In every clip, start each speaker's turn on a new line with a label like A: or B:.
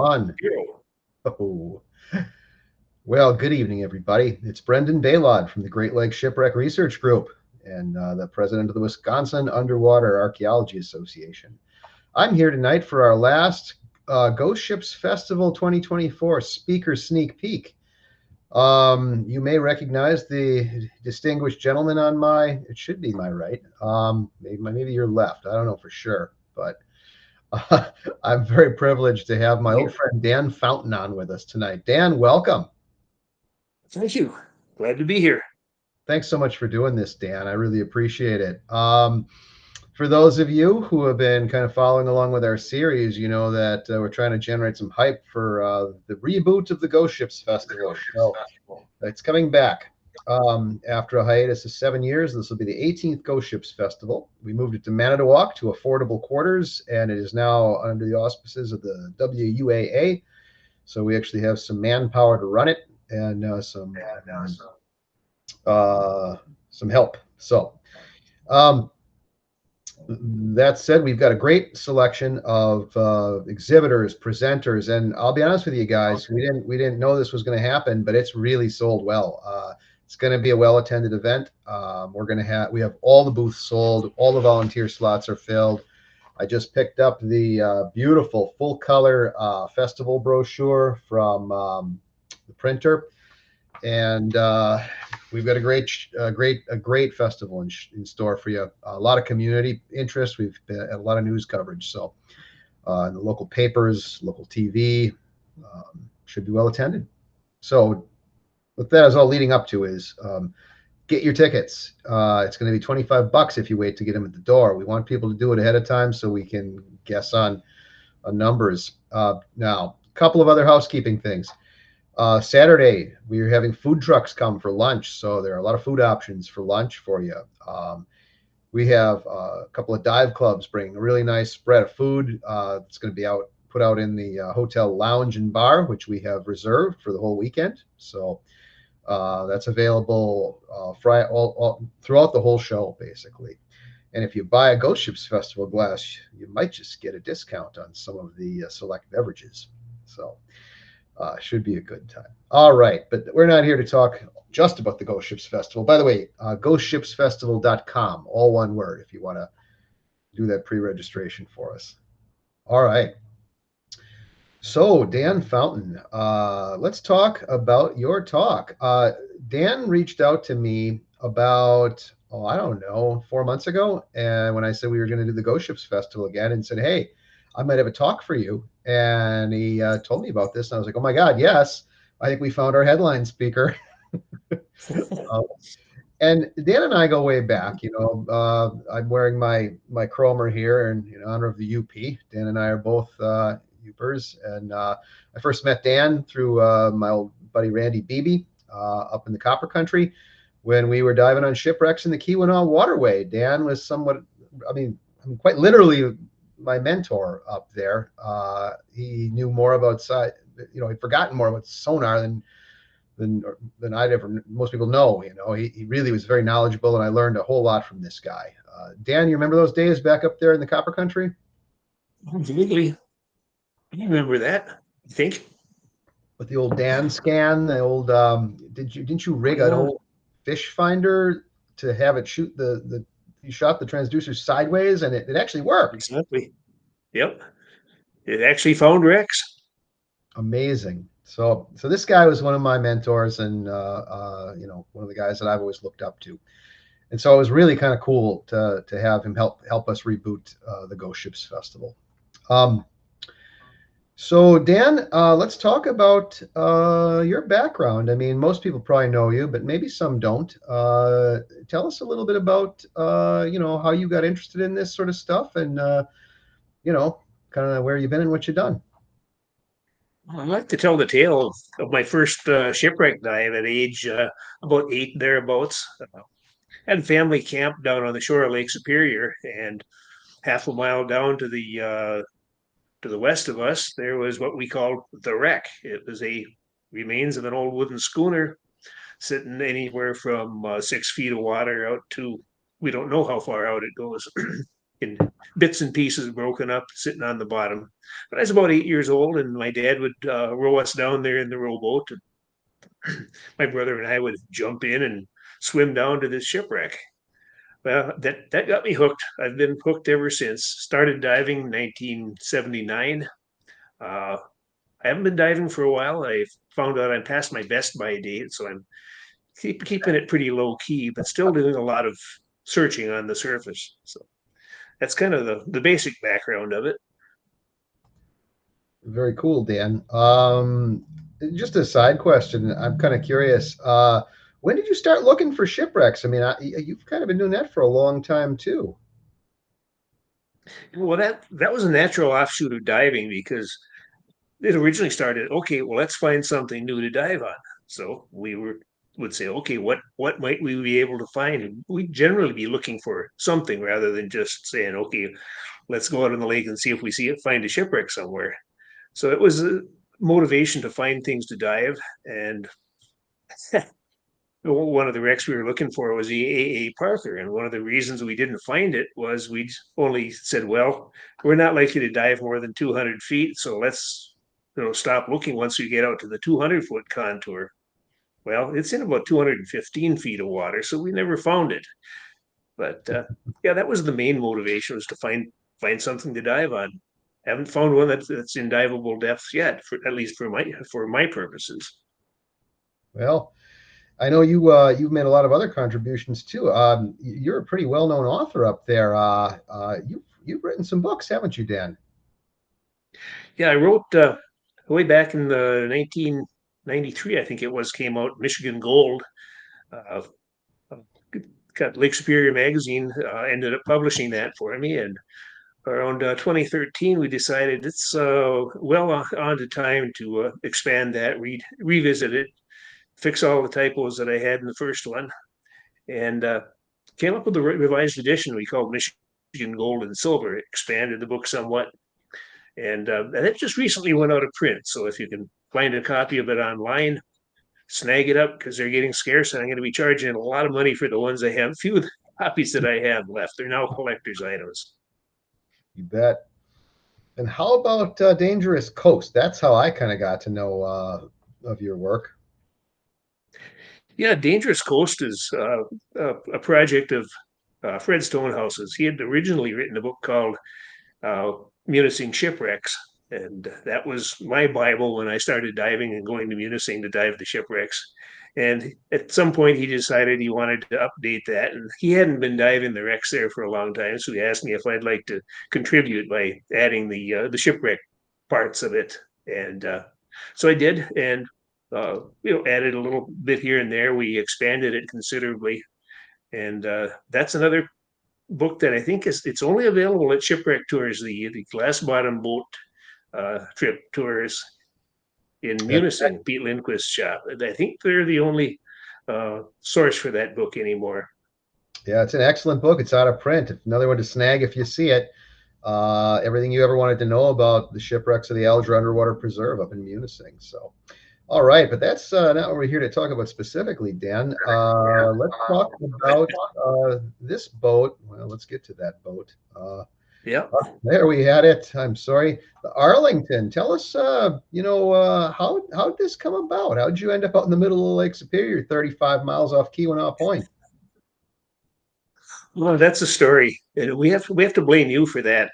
A: On.
B: Zero.
A: Oh. Well, good evening, everybody. It's Brendan Baylod from the Great Lakes Shipwreck Research Group and the president of the Wisconsin Underwater Archaeology Association. I'm here tonight for our last Ghost Ships Festival 2024 speaker sneak peek. You may recognize the distinguished gentleman on it should be my right, maybe your left. I don't know for sure, but I'm very privileged to have my old
B: Here.
A: friend Dan Fountain on with us tonight. Dan, welcome.
B: Thank you. Glad to be here.
A: Thanks so much for doing this, Dan. I really appreciate it. For those of you who have been kind of following along with our series, you know that we're trying to generate some hype for the reboot of the Ghost Ships Festival. So it's coming back after a hiatus of 7 years. This will be the 18th Ghost Ships Festival. We moved it to Manitowoc to affordable quarters, and it is now under the auspices of the WUAA. So we actually have some manpower to run it and some help. So um, that said, we've got a great selection of exhibitors, presenters, and I'll be honest with you guys, we didn't know this was going to happen, but it's really sold well. It's going to be a well attended event. We have all the booths sold, all the volunteer slots are filled. I just picked up the beautiful full color festival brochure from the printer, and we've got a great festival in store for you. A lot of community interest. We've had a lot of news coverage, so in the local papers, local TV, should be well attended. So what that is all leading up to is get your tickets. It's going to be $25 if you wait to get them at the door. We want people to do it ahead of time so we can guess on numbers. Now, a couple of other housekeeping things. Saturday, we are having food trucks come for lunch, so there are a lot of food options for lunch for you. We have a couple of dive clubs bringing a really nice spread of food. It's going to be put out in the hotel lounge and bar, which we have reserved for the whole weekend. So that's available Friday, all throughout the whole show, basically. And if you buy a Ghost Ships Festival glass, you might just get a discount on some of the select beverages. So should be a good time. All right, but we're not here to talk just about the Ghost Ships Festival. By the way, ghostshipsfestival.com, all one word, if you want to do that pre-registration for us. All right. So, Dan Fountain, let's talk about your talk. Dan reached out to me about, I don't know, 4 months ago. And when I said we were going to do the Ghost Ships Festival again, and said, hey, I might have a talk for you. And he told me about this. And I was like, oh my God, yes. I think we found our headline speaker. uh, and Dan and I go way back. I'm wearing my chromer here in honor of the UP. Dan and I are both Upers, and I first met Dan through my old buddy Randy Beebe up in the Copper Country when we were diving on shipwrecks in the Keweenaw waterway. Dan was quite literally my mentor up there. He knew more about he'd forgotten more about sonar than than I'd ever. Most people know. He really was very knowledgeable, and I learned a whole lot from this guy. Dan, you remember those days back up there in the Copper Country?
B: Vaguely. I remember that, I think.
A: With the old Dan scan, the old didn't you
B: Oh,
A: rig an
B: yeah,
A: old fish finder to have it shoot the you shot the transducer sideways and it actually worked.
B: exactly. Yep. It actually found Rex.
A: Amazing. So this guy was one of my mentors and one of the guys that I've always looked up to. And so it was really kind of cool to have him help us reboot the Ghost Ships Festival. Um, So, Dan, let's talk about your background. I mean, most people probably know you, but maybe some don't. Tell us a little bit about, how you got interested in this sort of stuff, and you know, kind of where you've been and what you've done.
B: I like to tell the tale of my first shipwreck dive at age about 8 thereabouts. Had family camp down on the shore of Lake Superior, and half a mile down to the west of us, there was what we called the wreck. It was a remains of an old wooden schooner sitting anywhere from 6 feet of water out to we don't know how far out it goes. in bits and pieces broken up, sitting on the bottom. But I was about 8 years old, and my dad would row us down there in the rowboat. And my brother and I would jump in and swim down to this shipwreck. Well, that got me hooked. I've been hooked ever since. Started diving in 1979. Uh, I haven't been diving for a while. I found out I'm past my best by date, so I'm keeping it pretty low key, but still doing a lot of searching on the surface. So that's kind of the basic background of it.
A: Very cool, Dan. Just a side question. I'm kind of curious. When did you start looking for shipwrecks? I mean, you've kind of been doing that for a long time too.
B: Well, that was a natural offshoot of diving because it originally started. Okay, well, let's find something new to dive on. So would say, okay, what might we be able to find? And we'd generally be looking for something rather than just saying, okay, let's go out on the lake and see if we find a shipwreck somewhere. So it was a motivation to find things to dive. And one of the wrecks we were looking for was the A.A. Parker. And one of the reasons we didn't find it was we only said, well, we're not likely to dive more than 200 feet. So let's stop looking once we get out to the 200-foot contour. Well, it's in about 215 feet of water. So we never found it. But yeah, that was the main motivation, was to find something to dive on. Haven't found one that's in diveable depths yet, at least for my purposes.
A: Well, I know you've made a lot of other contributions too. You're a pretty well-known author up there. You've written some books, haven't you, Dan?
B: Yeah, I wrote way back in the 1993, I think it was, came out Michigan Gold. Uh, got Lake Superior magazine ended up publishing that for me, and around 2013 we decided it's well on to time to expand that, revisit it, fix all the typos that I had in the first one, and came up with a revised edition we called Michigan Gold and Silver. It expanded the book somewhat, and it just recently went out of print. So if you can find a copy of it online, snag it up because they're getting scarce, and I'm going to be charging a lot of money for the ones I have. Few of the copies that I have left, they're now collector's items.
A: You bet. And how about Dangerous Coast? That's how I kind of got to know of your work.
B: Yeah, Dangerous Coast is a project of Fred Stonehouse's. He had originally written a book called uh, Munising Shipwrecks. And that was my Bible when I started diving and going to Munising to dive the shipwrecks. And at some point, he decided he wanted to update that. And he hadn't been diving the wrecks there for a long time. So he asked me if I'd like to contribute by adding the shipwreck parts of it. And so I did. And added a little bit here and there. We expanded it considerably, and that's another book that I think it's only available at Shipwreck Tours, the glass bottom boat trip tours in
A: That's
B: Munising, Pete Lindquist's shop. I think they're the only source for that book anymore.
A: Yeah, it's an excellent book. It's out of print. Another one to snag if you see it. Everything you ever wanted to know about the shipwrecks of the Alger Underwater Preserve up in Munising. So, all right, but that's not what we're here to talk about specifically, Dan. Let's talk about this boat. Well, let's get to that boat.
B: Yeah.
A: There we had it. I'm sorry, the Arlington. Tell us, how did this come about? How did you end up out in the middle of Lake Superior, 35 miles off Keweenaw Point?
B: Well, that's a story. And we have to blame you for that.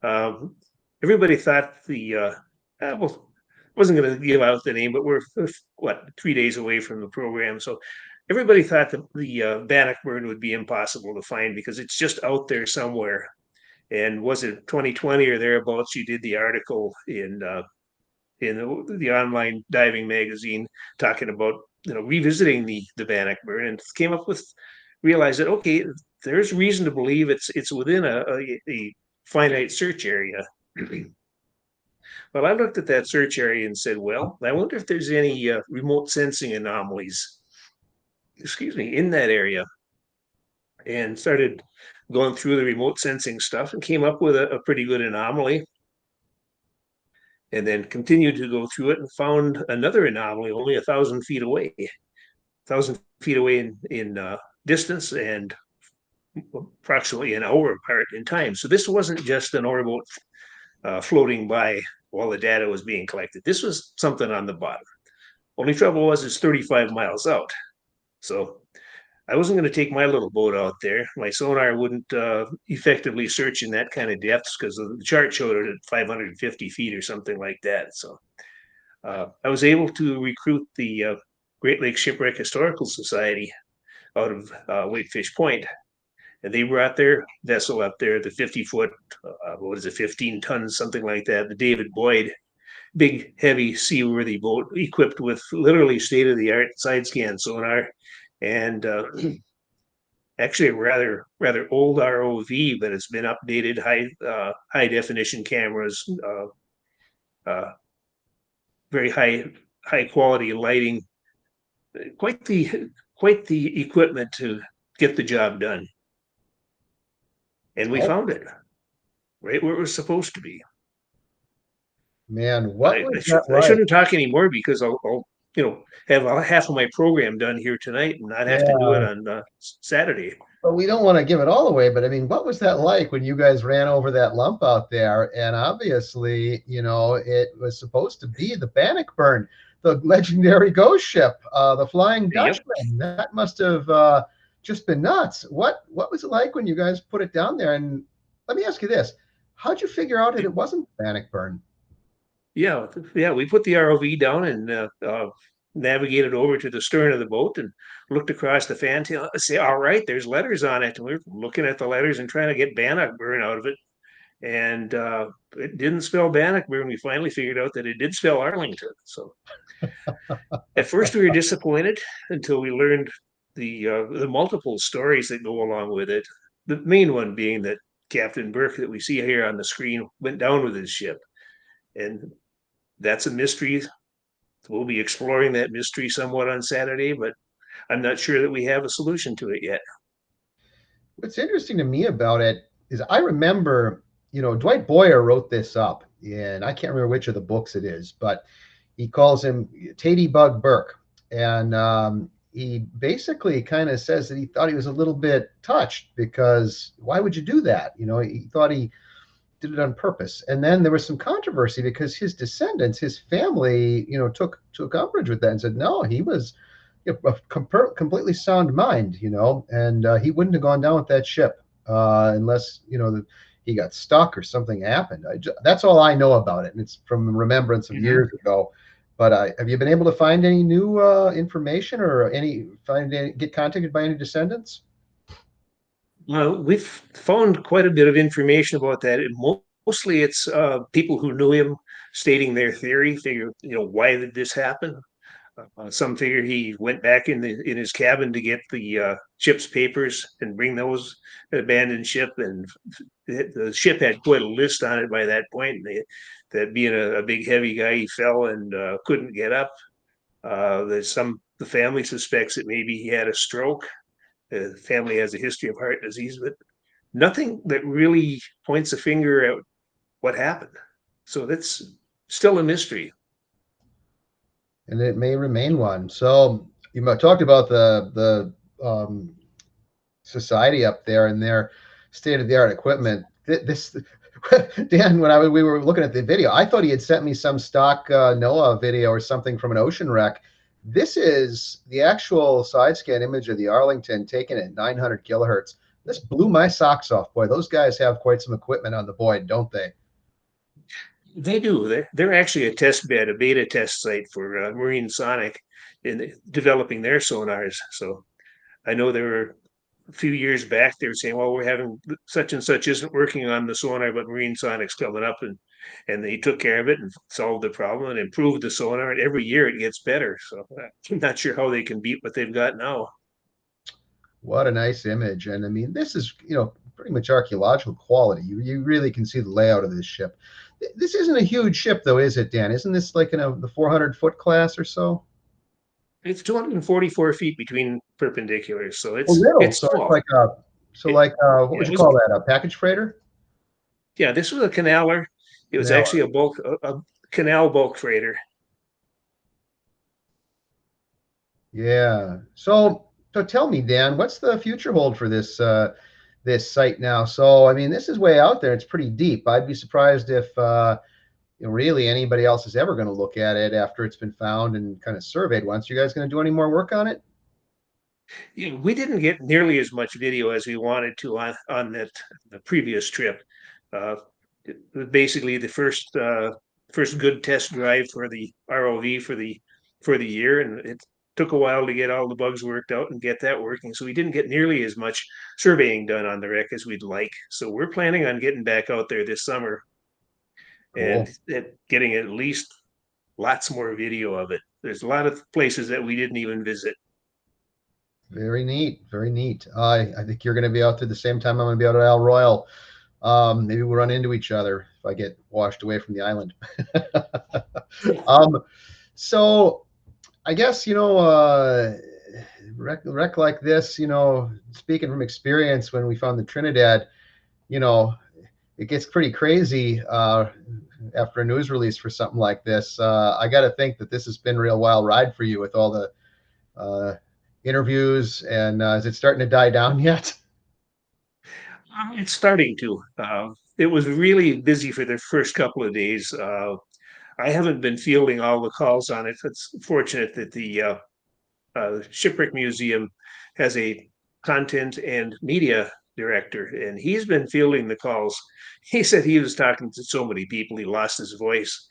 B: Um, everybody thought well, I wasn't going to give out the name, but we're what 3 days away from the program, so everybody thought that the Bannockburn would be impossible to find because it's just out there somewhere. And was it 2020 or thereabouts? You did the article in the online diving magazine talking about revisiting the Bannockburn, and came up with realized that okay, there's reason to believe it's within a finite search area. Well, I looked at that search area and said, well, I wonder if there's any remote sensing anomalies, excuse me, in that area, and started going through the remote sensing stuff and came up with a pretty good anomaly, and then continued to go through it and found another anomaly only 1,000 feet away, 1,000 feet away in distance, and approximately an hour apart in time. So this wasn't just an ore boat floating by while the data was being collected. This was something on the bottom. Only trouble was it's 35 miles out. So I wasn't going to take my little boat out there. My sonar wouldn't effectively search in that kind of depths because the chart showed it at 550 feet or something like that. So I was able to recruit the Great Lakes Shipwreck Historical Society out of Wakefish Point, and they brought their vessel up there, the 50-foot, what is it, 15 tons, something like that, the David Boyd, big, heavy, seaworthy boat equipped with literally state-of-the-art side scan sonar, and actually a rather old ROV, but it's been updated, high definition cameras, uh, very high quality lighting, quite the quite the equipment to get the job done. And we
A: Oh,
B: found it right where it was supposed to be.
A: man,
B: But
A: what was that
B: I
A: like?
B: shouldn't talk anymore because I'll have half of my program done here tonight and not have to do it
A: Yeah.
B: on Saturday.
A: But we don't want to give it all away. But I mean, what was that like when you guys ran over that lump out there? And obviously, it was supposed to be the Bannockburn, the legendary ghost ship, the Flying
B: Yep.
A: Dutchman. That must have just been nuts. What was it like when you guys put it down there? And let me ask you this: how'd you figure out that it wasn't Bannockburn?
B: Yeah. We put the ROV down and navigated over to the stern of the boat and looked across the fantail. Say, all right, there's letters on it. And we are looking at the letters and trying to get Bannockburn out of it. And it didn't spell Bannockburn. We finally figured out that it did spell Arlington. So at first we were disappointed until we learned the multiple stories that go along with it. The main one being that Captain Burke that we see here on the screen went down with his ship, and that's a mystery. We'll be exploring that mystery somewhat on Saturday, but I'm not sure that we have a solution to it yet.
A: What's interesting to me about it is I remember, Dwight Boyer wrote this up, and I can't remember which of the books it is, but he calls him Tatey Bug Burke. And he basically kind of says that he thought he was a little bit touched because why would you do that? He thought he did it on purpose. And then there was some controversy because his descendants, his family, took umbrage with that and said, no, he was a completely sound mind, and he wouldn't have gone down with that ship unless, he got stuck or something happened. That's all I know about it. And it's from remembrance of
B: Mhm.
A: years ago. But have you been able to find any new information or get contacted by any descendants?
B: We've found quite a bit of information about that. And mostly it's people who knew him stating their theory, figure, why did this happen? Some figure he went back in his cabin to get the ship's papers and bring those abandoned ship, and the ship had quite a list on it by that point. That being a big heavy guy, he fell and couldn't get up. The family suspects that maybe he had a stroke. The family has a history of heart disease, but nothing that really points a finger at what happened. So that's still a mystery.
A: And it may remain one. So you talked about the society up there and their state of the art equipment. This Dan, when we were looking at the video, I thought he had sent me some stock NOAA video or something from an ocean wreck. This is the actual side scan image of the Arlington taken at 900 kilohertz. This blew my socks off, boy. Those guys have quite some equipment on the Boyd, don't they?
B: They do. They're actually a test bed, a beta test site for Marine Sonic in developing their sonars. So I know there were a few years back they were saying, well, we're having such and such isn't working on the sonar, but Marine Sonic's coming up, and they took care of it and solved the problem and improved the sonar. And every year it gets better. So I'm not sure how they can beat what they've got now.
A: What a nice image. And I mean, this is, pretty much archaeological quality. You really can see the layout of this ship. This isn't a huge ship, though, is it, Dan? Isn't this like in the 400-foot class or so?
B: It's 244 feet between perpendiculars, so
A: Oh, little.
B: it's
A: So it's
B: small.
A: like
B: It,
A: what would
B: it
A: you
B: was
A: call that? A package freighter?
B: Yeah, this was a canaler. It was
A: Now,
B: actually a canal bulk freighter.
A: yeah. So tell me, Dan, what's the future hold for this this site now. So I mean, this is way out there. It's pretty deep. I'd be surprised if really anybody else is ever going to look at it after it's been found and kind of surveyed once. You guys going to do any more work on it?
B: We didn't get nearly as much video as we wanted to on the previous trip. Uh, it was basically the first good test drive for the ROV for the year, and it took a while to get all the bugs worked out and get that working. So we didn't get nearly as much surveying done on the wreck as we'd like. So we're planning on getting back out there this summer and
A: Cool.
B: getting at least lots more video of it. There's a lot of places that we didn't even visit.
A: Very neat. Very neat. I think you're going to be out there the same time I'm going to be out at Al Royal. Maybe we'll run into each other if I get washed away from the island. um, so I guess, wreck like this, speaking from experience, when we found the Trinidad, you know, it gets pretty crazy after a news release for something like this. I got to think that this has been a real wild ride for you with all the uh, interviews. And is it starting to die down yet?
B: It's starting to. It was really busy for the first couple of days. I haven't been fielding all the calls on it. It's fortunate that the Shipwreck Museum has a content and media director, and he's been fielding the calls. He said he was talking to so many people, he lost his voice.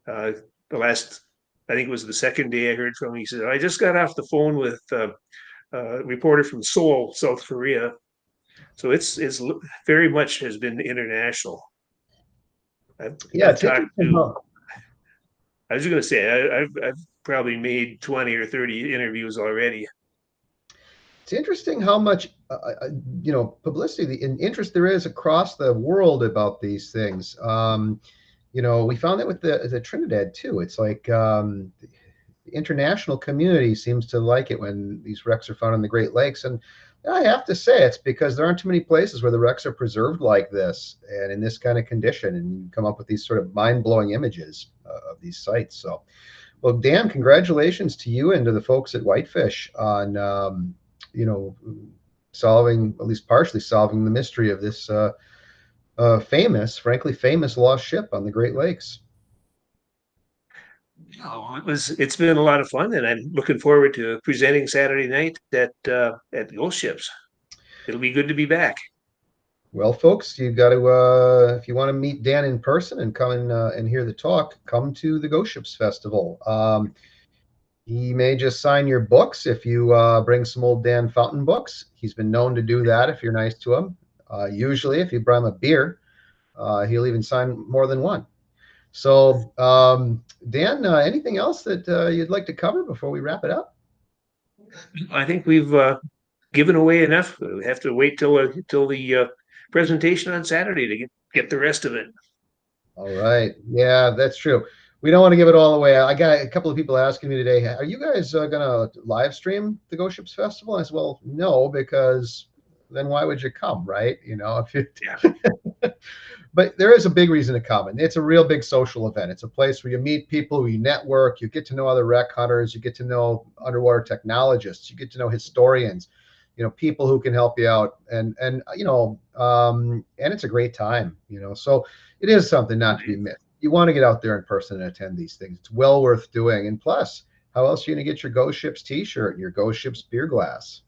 B: Uh, the last, I think it was the second day I heard from him, he said, I just got off the phone with a reporter from Seoul, South Korea. So it's very much has been international. I've,
A: Yeah,
B: I've
A: it's
B: talked
A: interesting.
B: to. I was going to say I've probably made 20 or 30 interviews already.
A: It's interesting how much publicity and interest there is across the world about these things. We found that with the Trinidad too. It's like the international community seems to like it when these wrecks are found in the Great Lakes, and I have to say it's because there aren't too many places where the wrecks are preserved like this and in this kind of condition, and you come up with these sort of mind-blowing images of these sites. So, well, Dan, congratulations to you and to the folks at Whitefish on you know, solving, at least partially solving, the mystery of this frankly famous lost ship on the Great Lakes.
B: Oh, it's been a lot of fun, and I'm looking forward to presenting Saturday night at Ghost Ships. It'll be good to be back.
A: Well, folks, you got to, if you want to meet Dan in person and come and hear the talk, come to the Ghost Ships Festival. He may just sign your books if you bring some old Dan Fountain books. He's been known to do that if you're nice to him. Usually, if you buy him a beer, he'll even sign more than one. So, Dan, anything else that you'd like to cover before we wrap it up?
B: I think we've given away enough. We have to wait till the presentation on Saturday to get the rest of it.
A: All right. Yeah, that's true. We don't want to give it all away. I got a couple of people asking me today, are you guys going to live stream the Ghost Ships Festival? I said, well, no, because then why would you come, right? If you,
B: Yeah.
A: but there is a big reason to come, and it's a real big social event. It's a place where you meet people, you network, you get to know other wreck hunters, you get to know underwater technologists, you get to know historians, people who can help you out, and it's a great time, so it is something not to be missed. You want to get out there in person and attend these things. It's well worth doing. And plus, how else are you going to get your Ghost Ships t-shirt and your Ghost Ships beer glass?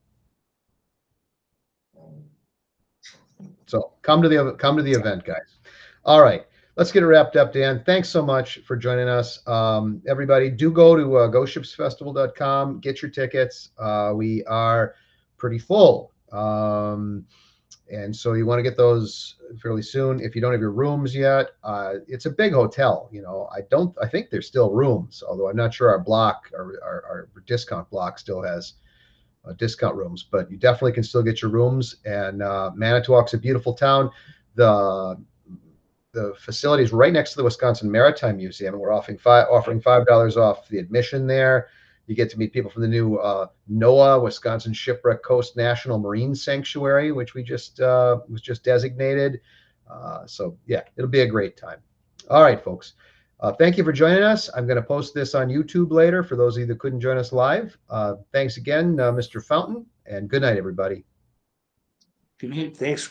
A: So come to the event, guys. All right, let's get it wrapped up, Dan. Thanks so much for joining us. Everybody, do go to ghostshipsfestival.com, get your tickets. We are pretty full. And so you want to get those fairly soon. If you don't have your rooms yet, it's a big hotel. I think there's still rooms, although I'm not sure our discount block still has discount rooms, but you definitely can still get your rooms. And Manitowoc's a beautiful town. The facility is right next to the Wisconsin Maritime Museum, and we're offering $5 off the admission there. You get to meet people from the new NOAA, Wisconsin Shipwreck Coast National Marine Sanctuary, which was just designated. So yeah, it'll be a great time. All right, folks. Thank you for joining us. I'm going to post this on YouTube later for those of you that couldn't join us live. Thanks again, Mr. Fountain, and good night, everybody.
B: Thanks.